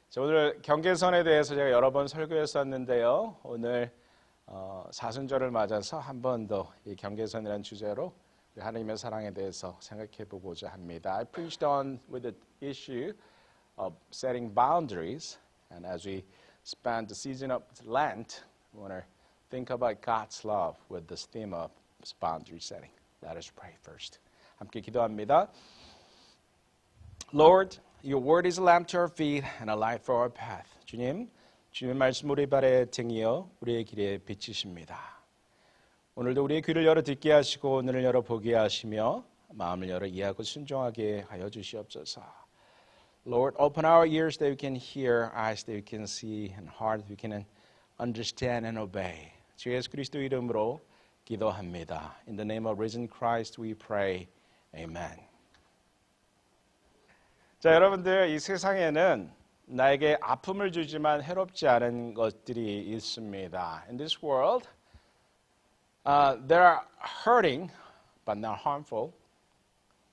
자, 오늘 경계선에 대해서 제가 여러 번 설교했었는데요. 오늘 사순절을 맞아서 한 번 더 이 경계선이라는 주제로 하나님의 사랑에 대해서 생각해 보고자 합니다. I preached on with the issue of setting boundaries, and as we spend the season of Lent, we want to think about God's love with this theme of boundary setting. Let us pray first. 함께 기도합니다. Lord, Your word is a lamp to our feet and a light for our path. 주님, 주님의 말씀 우리 발에 등이요 우리의 길에 빛이십니다. 오늘도 우리의 귀를 열어 듣게 하시고 눈을 열어 보게 하시며 마음을 열어 이해하고 순종하게 하여 주시옵소서. Lord, open our ears that we can hear, eyes that we can see, and heart that we can understand and obey. 주 예수 그리스도 이름으로 기도합니다. In the name of risen Christ we pray. Amen. 자, 여러분들 이 세상에는 나에게 아픔을 주지만 해롭지 않은 것들이 있습니다. In this world, there are hurting but not harmful.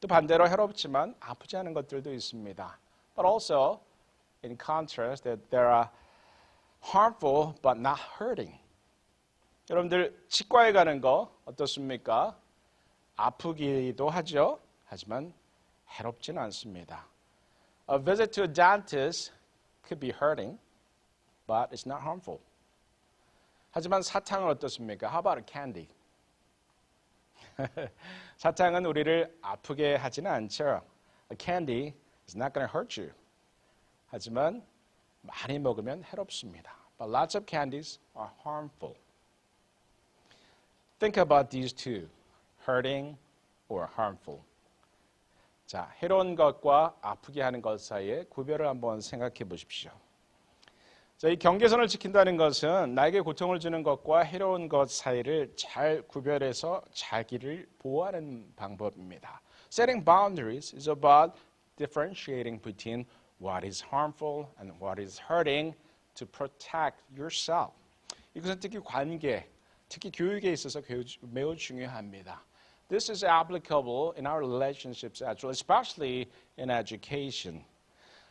또 반대로 해롭지만 아프지 않은 것들도 있습니다. But also, in contrast, that there are harmful but not hurting. 여러분들 치과에 가는 거 어떻습니까? 아프기도 하죠. 하지만 해롭지는 않습니다. A visit to a dentist could be hurting, but it's not harmful. 하지만 사탕은 어떻습니까? How about a candy? 사탕은 우리를 아프게 하지는 않죠. A candy is not going to hurt you. 하지만 많이 먹으면 해롭습니다. But lots of candies are harmful. Think about these two, hurting or harmful. 자, 해로운 것과 아프게 하는 것 사이에 구별을 한번 생각해 보십시오. 자, 이 경계선을 지킨다는 것은 나에게 고통을 주는 것과 해로운 것 사이를 잘 구별해서 자기를 보호하는 방법입니다. Setting boundaries is about differentiating between what is harmful and what is hurting to protect yourself. 이것은 특히 관계, 특히 교육에 있어서 매우 중요합니다. This is applicable in our relationships as well, especially in education.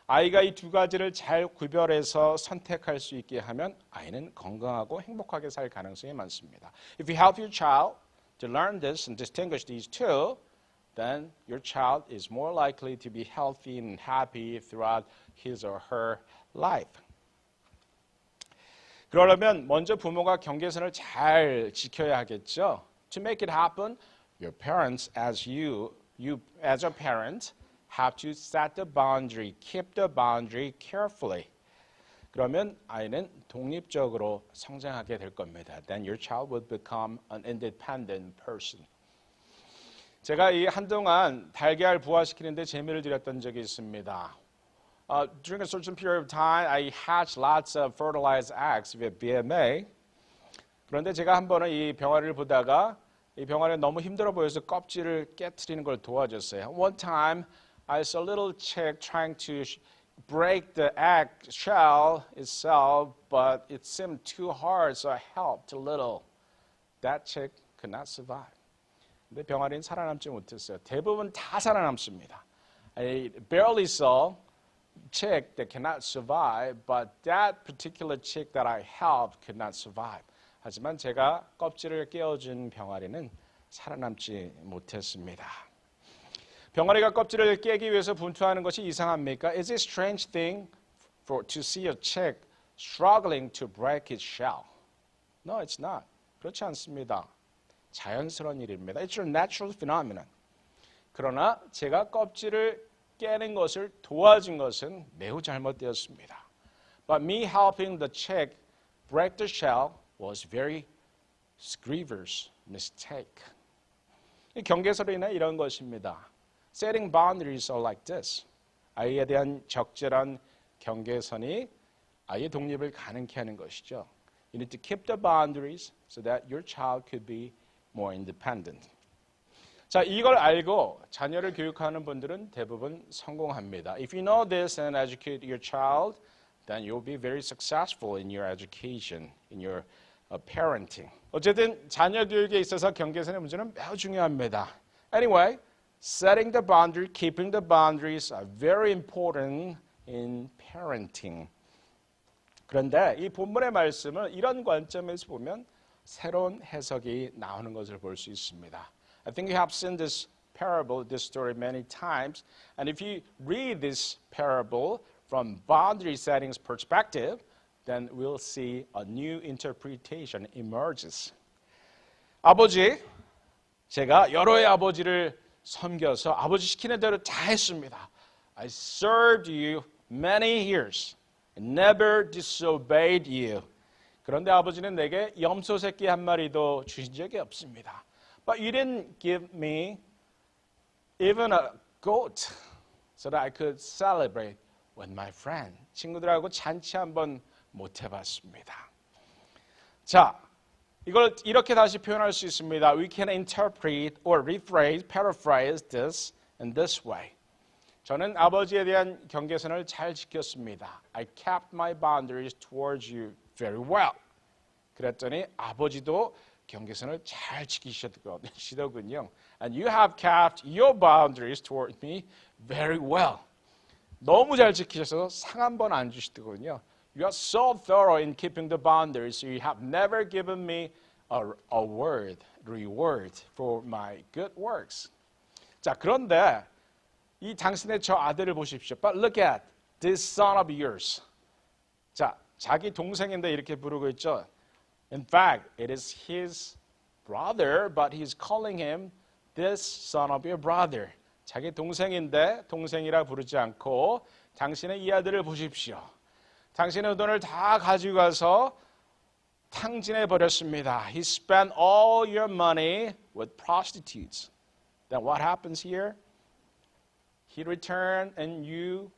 아이가 이 두 가지를 잘 구별해서 선택할 수 있게 하면 아이는 건강하고 행복하게 살 가능성이 많습니다. If you help your child to learn this and distinguish these two, then your child is more likely to be healthy and happy throughout his or her life. 그러려면 먼저 부모가 경계선을 잘 지켜야 하겠죠. To make it happen, your parents, as you as a parent, have to set the boundary, keep the boundary carefully. 그러면 아이는 독립적으로 성장하게 될 겁니다. Then your child will become an independent person. 제가 이 한동안 달걀 부화시키는데 재미를 들였던 적이 있습니다. During a certain period of time, I hatched lots of fertilized eggs with BMA. 그런데 제가 한 번은 이 병아리를 보다가 이 병아리가 너무 힘들어 보여서 껍질을 깨트리는 걸 도와줬어요. One time, I saw a little chick trying to break the egg shell itself, but it seemed too hard, so I helped a little. That chick could not survive. 근데 병아리는 살아남지 못했어요. 대부분 다 살아남습니다. I barely saw chick that cannot survive, but that particular chick that I helped could not survive. 하지만 제가 껍질을 깨어준 병아리는 살아남지 못했습니다. 병아리가 껍질을 깨기 위해서 분투하는 것이 이상합니까? Is it a strange thing to see a chick struggling to break its shell? No, it's not. 그렇지 않습니다. 자연스러운 일입니다. It's a natural phenomenon. 그러나 제가 껍질을 깨는 것을 도와준 것은 매우 잘못되었습니다. But me helping the chick break the shell was very grievous mistake. 경계선으로 인해 이런 것입니다. Setting boundaries are like this. 아이에 대한 적절한 경계선이 아이의 독립을 가능케 하는 것이죠. You need to keep the boundaries so that your child could be more independent. 자, 이걸 알고 자녀를 교육하는 분들은 대부분 성공합니다. If you know this and educate your child, then you'll be very successful in your education, in your parenting. 어쨌든 자녀 교육에 있어서 경계선의 문제는 매우 중요합니다. Anyway, setting the boundary, keeping the boundaries are very important in parenting. 그런데 이 본문의 말씀을 이런 관점에서 보면 새로운 해석이 나오는 것을 볼 수 있습니다. I think you have seen this parable, this story many times. And if you read this parable from boundary settings perspective, then we'll see a new interpretation emerges. 아버지, 제가 여러의 아버지를 섬겨서 아버지 시키는 대로 다 했습니다. I served you many years and never disobeyed you. 그런데 아버지는 내게 염소 새끼 한 마리도 주신 적이 없습니다. But you didn't give me even a goat so that I could celebrate with my friend. 친구들하고 잔치 한번 못 해봤습니다. 자, 이걸 이렇게 다시 표현할 수 있습니다. We can interpret or rephrase, paraphrase this in this way. 저는 아버지에 대한 경계선을 잘 지켰습니다. I kept my boundaries towards you very well. 그랬더니 아버지도 경계선을 잘 지키시더군요. And you have kept your boundaries toward me very well. 너무 잘 지키셔서 상 한 번 안 주시더군요. You are so thorough in keeping the boundaries, so you have never given me a reward for my good works. 자, 그런데 이 당신의 저 아들을 보십시오. But look at this son of yours. 자, 자기 동생인데 이렇게 부르고 있죠. In fact, it is his brother, but he's calling him this son of your brother. 자기 동생인데 동생이라 부르지 않고 당신의 이 아들을 보십시오. 당신의 돈을 다 가지고 가서 탕진해 버렸습니다. He spent all your money with prostitutes. Then what happens here? He returned and you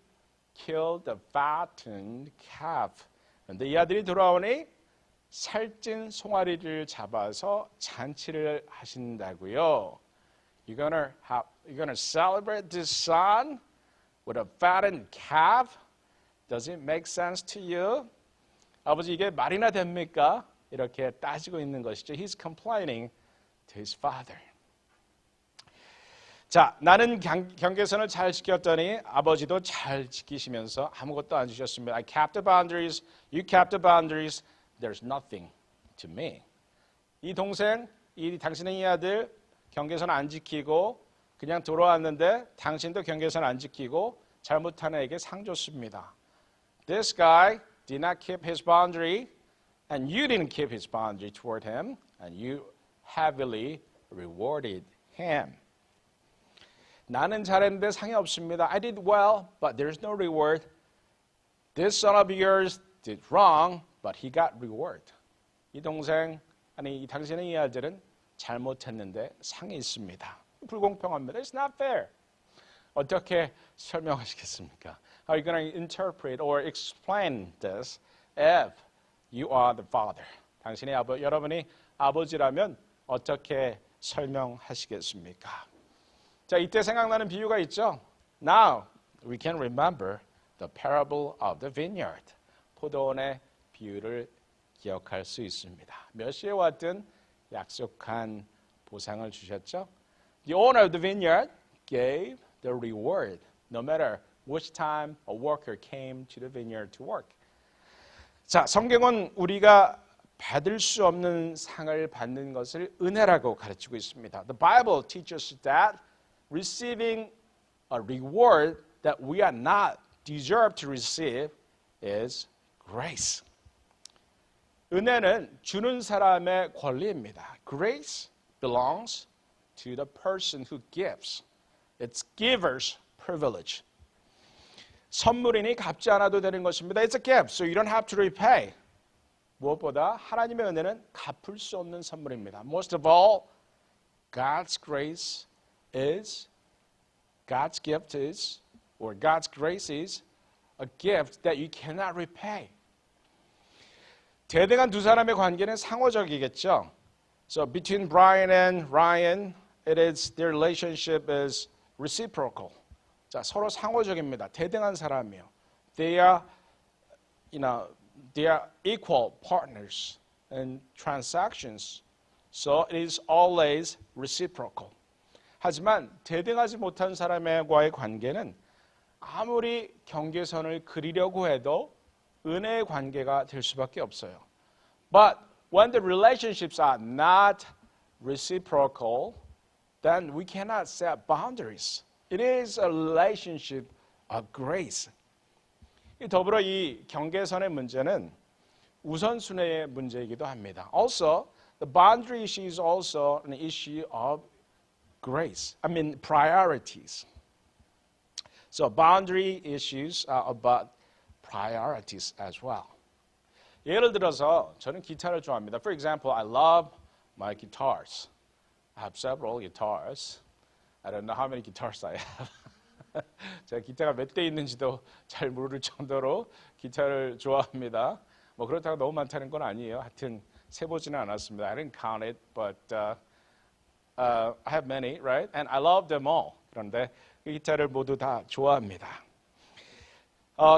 killed the fattened calf. 그런데 이 아들이 돌아오니 살찐 송아리를 잡아서 잔치를 하신다고요. You're gonna celebrate this son with a fattened calf? Does it make sense to you? 아버지 이게 말이나 됩니까? 이렇게 따지고 있는 것이죠. He's complaining to his father. 자, 나는 경계선을 잘 지켰더니 아버지도 잘 지키시면서 아무것도 안 주셨습니다. I kept the boundaries, you kept the boundaries, there's nothing to me. 이 동생, 당신의 이 아들 경계선 안 지키고 그냥 돌아왔는데 당신도 경계선 안 지키고 잘못한 애에게 상 줬습니다. This guy did not keep his boundary and you didn't keep his boundary toward him and you heavily rewarded him. 나는 잘했는데 상이 없습니다. I did well, but there's no reward. This son of yours did wrong, but he got reward. 이 동생, 아니 당신의 이 아들은 잘못했는데 상이 있습니다. 불공평합니다. It's not fair. 어떻게 설명하시겠습니까? How are you going to interpret or explain this if you are the father? 당신의 여러분이 아버지라면 어떻게 설명하시겠습니까? 자, 이때 생각나는 비유가 있죠. Now we can remember the parable of the vineyard. 포도원의 비유를 기억할 수 있습니다. 몇 시에 왔든 약속한 보상을 주셨죠. The owner of the vineyard gave the reward, no matter which time a worker came to the vineyard to work. 자, 성경은 우리가 받을 수 없는 상을 받는 것을 은혜라고 가르치고 있습니다. The Bible teaches that receiving a reward that we are not deserved to receive is grace. 은혜는 주는 사람의 권리입니다. Grace belongs to the person who gives. It's giver's privilege. 선물이니 갚지 않아도 되는 것입니다. It's a gift, so you don't have to repay. 무엇보다 하나님의 은혜는 갚을 수 없는 선물입니다. Most of all, God's grace is, God's gift is, or God's grace is a gift that you cannot repay. 대등한 두 사람의 관계는 상호적이겠죠. So between Brian and Ryan, their relationship is reciprocal. 자, 서로 상호적입니다. 대등한 사람이요. They are equal partners in transactions. So it is always reciprocal. 하지만 대등하지 못한 사람과의 관계는 아무리 경계선을 그리려고 해도 은혜의 관계가 될 수밖에 없어요. But when the relationships are not reciprocal, then we cannot set boundaries. It is a relationship of grace. 더불어 이 경계선의 문제는 우선순위의 문제이기도 합니다. Also, the boundary issue is also an issue of grace. I mean, priorities. So boundary issues are about priorities as well. 예를 들어서 저는 기타를 좋아합니다. For example, I love my guitars. I have several guitars. I don't know how many guitars I have. 제가 기타가 몇 대 있는지도 잘 모를 정도로 기타를 좋아합니다. 뭐 그렇다고 너무 많다는 건 아니에요. 하여튼 세보지는 않았습니다. I didn't count it, but I have many, right? And I love them all. 그런데 그 기타를 모두 다 좋아합니다.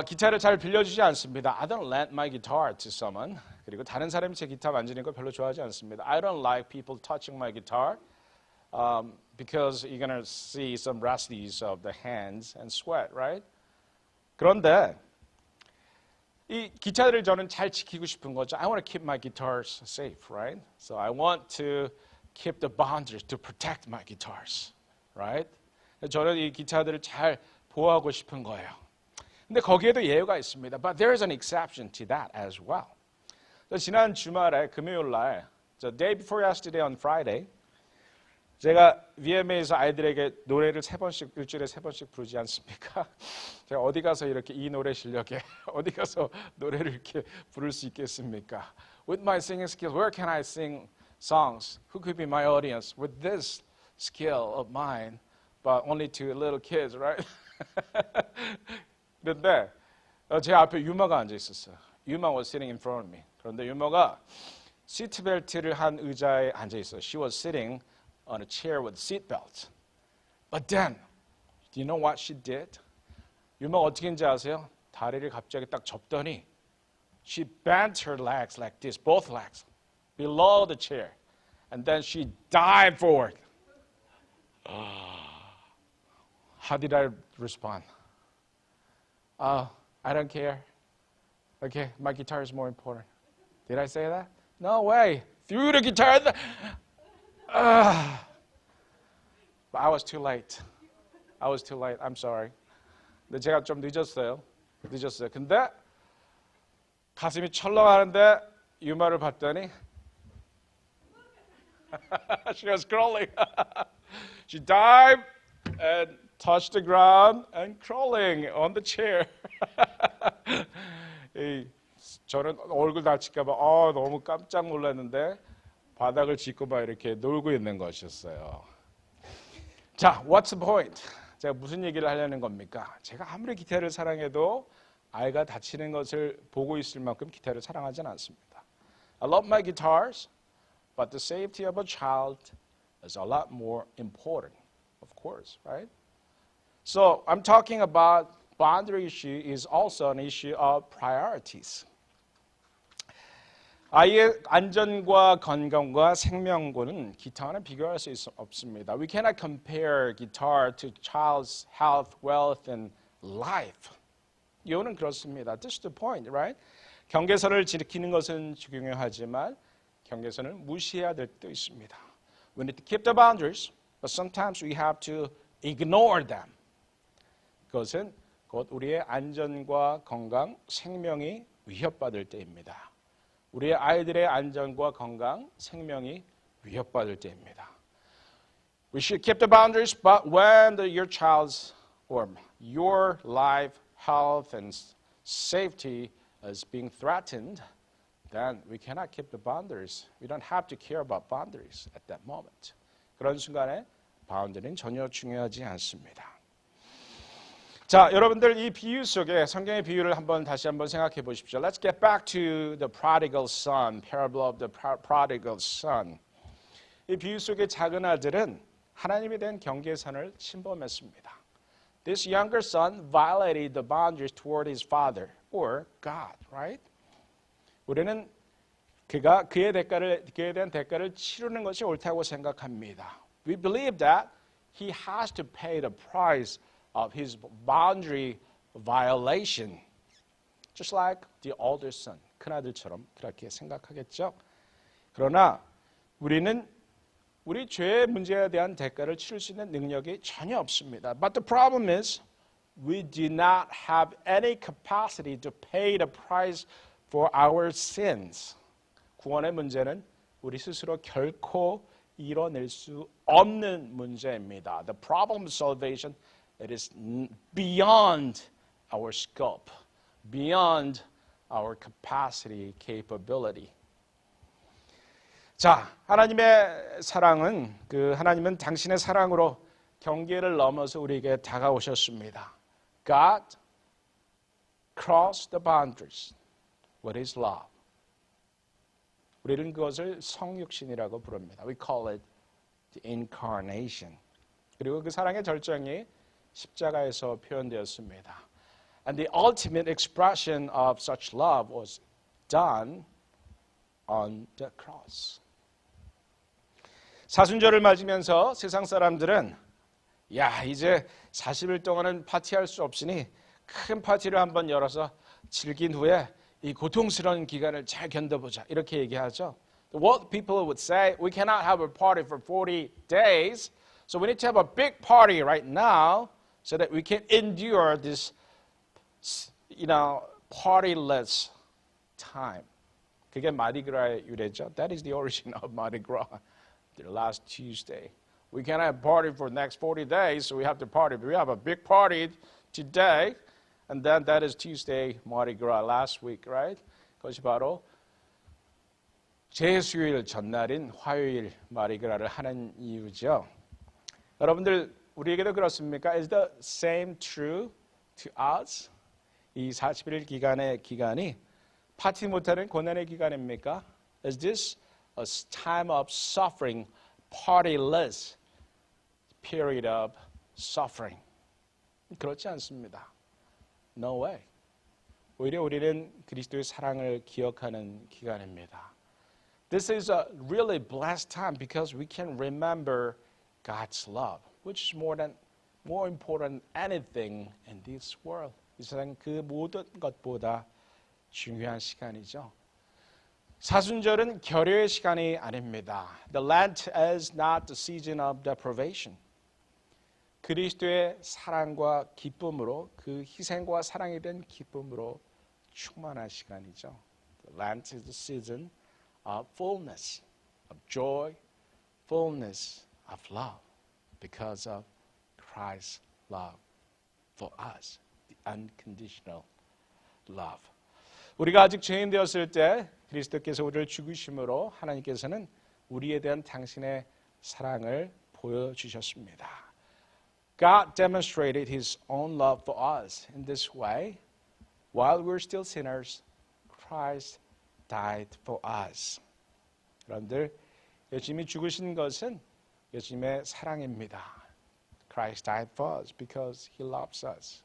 기타를 잘 빌려주지 않습니다. I don't lend my guitar to someone. 그리고 다른 사람이 제 기타 만지는 거 별로 좋아하지 않습니다. I don't like people touching my guitar because you're going to see some rusties of the hands and sweat, right? 그런데 이 기타를 저는 잘 지키고 싶은 거죠. I want to keep my guitars safe, right? So I want to keep the boundaries to protect my guitars, right? 저는 이 기타들을 잘 보호하고 싶은 거예요. 근데 거기에도 예외가 있습니다. But there is an exception to that as well. 지난 주말에 금요일 날, the day before yesterday on Friday, 제가 VMA에서 아이들에게 노래를 일주일에 3번씩 부르지 않습니까? 제가 어디 가서 이렇게 이 노래 실력에 어디 가서 노래를 이렇게 부를 수 있겠습니까? With my singing skills, where can I sing songs? Who could be my audience with this skill of mine? But only to little kids, right? 그런데 제 앞에 유마가 앉아 있었어요. 유마 was sitting in front of me. 그런데 유마가 시트벨트를 한 의자에 앉아 있어요. She was sitting on a chair with seat belt. But then, do you know what she did? 유마가 어떻게 했는지 아세요? 다리를 갑자기 딱 접더니 she bent her legs like this, both legs, below the chair. And then she dived forward. How did I respond? I don't care. Okay, my guitar is more important. Did I say that? No way. Threw the guitar. But I was too late. I was too late. I'm sorry. 근데 제가 좀 늦었어요. 근데 가슴이 철렁하는데 유마를 봤더니 she was crawling. She dived and touched the ground and crawling on the chair. 저는 얼굴 다칠까 봐 너무 깜짝 놀랐는데 바닥을 짚고 막 이렇게 놀고 있는 것이었어요. 자, what's the point? 제가 무슨 얘기를 하려는 겁니까? 제가 아무리 기타를 사랑해도 아이가 다치는 것을 보고 있을 만큼 기타를 사랑하지는 않습니다. I love my guitars, but the safety of a child is a lot more important, of course, right? So I'm talking about boundary issue is also an issue of priorities. 아이의 안전과 건강과 생명과는 기타와는 비교할 수 없습니다. We cannot compare guitar to child's health, wealth, and life. 이유는 그렇습니다. This is the point, right? 경계선을 지키는 것은 중요하지만 경계선을 무시해야 될 때도 있습니다. We need to keep the boundaries, but sometimes we have to ignore them. 그것은 곧 우리의 안전과 건강, 생명이 위협받을 때입니다. 우리의 아이들의 안전과 건강, 생명이 위협받을 때입니다. We should keep the boundaries, but when your child's or your life, health, and safety is being threatened, then we cannot keep the boundaries. We don't have to care about boundaries at that moment. 그런 순간에 바운더리는 전혀 중요하지 않습니다. 자, 여러분들 이 비유 속에 성경의 비유를 다시 한번 생각해 보십시오. Let's get back to the prodigal son, parable of the prodigal son. 이 비유 속의 작은 아들은 하나님에 대한 경계선을 침범했습니다. This younger son violated the boundaries toward his father or God, right? 우리는 그에 대한 대가를 치르는 것이 옳다고 생각합니다. We believe that he has to pay the price of his boundary violation. Just like the older son, 큰아들처럼 그렇게 생각하겠죠. 그러나 우리는 우리 죄의 문제에 대한 대가를 치를 수 있는 능력이 전혀 없습니다. But the problem is we do not have any capacity to pay the price for our sins. 구원의 문제는 우리 스스로 결코 이뤄낼 수 없는 문제입니다. The problem of salvation, it is beyond our scope, beyond our capacity, capability. 자, 하나님의 사랑은 하나님은 당신의 사랑으로 경계를 넘어서 우리에게 다가오셨습니다. God crossed the boundaries with His love. 우리는 그것을 성육신이라고 부릅니다. We call it the incarnation. 그리고 그 사랑의 절정이 십자가에서 표현되었습니다. And the ultimate expression of such love was done on the cross. 사순절을 맞으면서 세상 사람들은 야, 이제 40일 동안은 파티할 수 없으니 큰 파티를 한번 열어서 즐긴 후에 이 고통스러운 기간을 잘 견뎌보자 이렇게 얘기하죠. What people would say, we cannot have a party for 40 days, so we need to have a big party right now so that we can endure this, partyless time. 그게 마디그라의 유래죠. That is the origin of Mardi Gras. The last Tuesday. We cannot have a party for the next 40 days, so we have to party. But we have a big party today, and then that is Tuesday, Mardi Gras, last week, right? 그것이 바로 제수요일 전날인 화요일 마디그라를 하는 이유죠. 여러분들, 우리에게도 그렇습니까? Is the same true to us? 이 41일 기간의 기간이 파티 못하는 고난의 기간입니까? Is this a time of suffering, partyless period of suffering? 그렇지 않습니다. No way. 오히려 우리는 그리스도의 사랑을 기억하는 기간입니다. This is a really blessed time because we can remember God's love, which is more important than anything in this world. 이 세상 그 모든 것보다 중요한 시간이죠. 사순절은 결여의 시간이 아닙니다. The Lent is not the season of deprivation. 그리스도의 사랑과 기쁨으로 그 희생과 사랑에 대한 기쁨으로 충만한 시간이죠. The Lent is the season of fullness, of joy, fullness of love because of Christ's love for us, the unconditional love. 우리가 아직 죄인 되었을 때 그리스도께서 우리를 죽으심으로 하나님께서는 우리에 대한 당신의 사랑을 보여주셨습니다. God demonstrated His own love for us in this way. While we're still sinners, Christ died for us. 여러분들, 예수님이 죽으신 것은 예수님의 사랑입니다. Christ died for us because He loves us.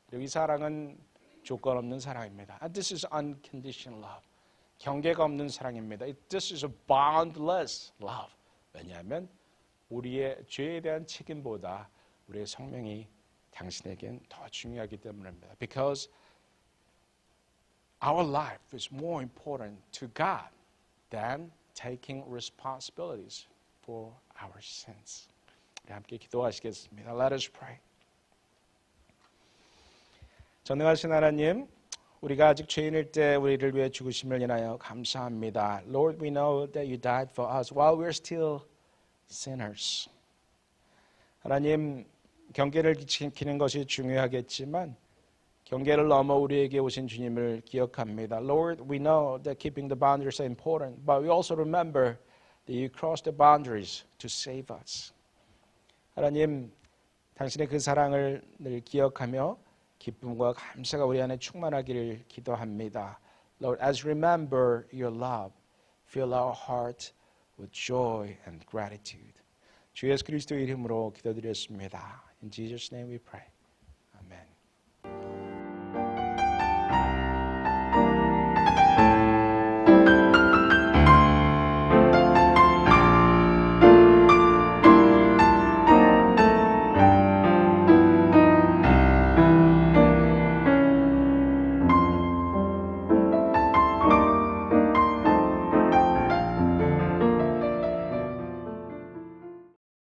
그리고 이 사랑은 조건 없는 사랑입니다. And this is unconditional love. 경계가 없는 사랑입니다. This is a boundless love. 왜냐하면 우리의 죄에 대한 책임보다 우리의 생명이 당신에겐 더 중요하기 때문입니다. Because our life is more important to God than taking responsibilities for our sins. 우리 함께 기도하시겠습니다. Let us pray. 전능하신 하나님, 우리가 아직 죄인일 때 우리를 위해 죽으심을 인하여 감사합니다. Lord, we know that you died for us while we're still sinners. 하나님, 경계를 지키는 것이 중요하겠지만 경계를 넘어 우리에게 오신 주님을 기억합니다. Lord, we know that keeping the boundaries is important, but we also remember that you crossed the boundaries to save us. 하나님, 당신의 그 사랑을 늘 기억하며 기쁨과 감사가 우리 안에 충만하기를 기도합니다. Lord, as we remember your love, fill our heart with joy and gratitude. 주 예수 그리스도의 이름으로 기도드렸습니다. In Jesus' name we pray.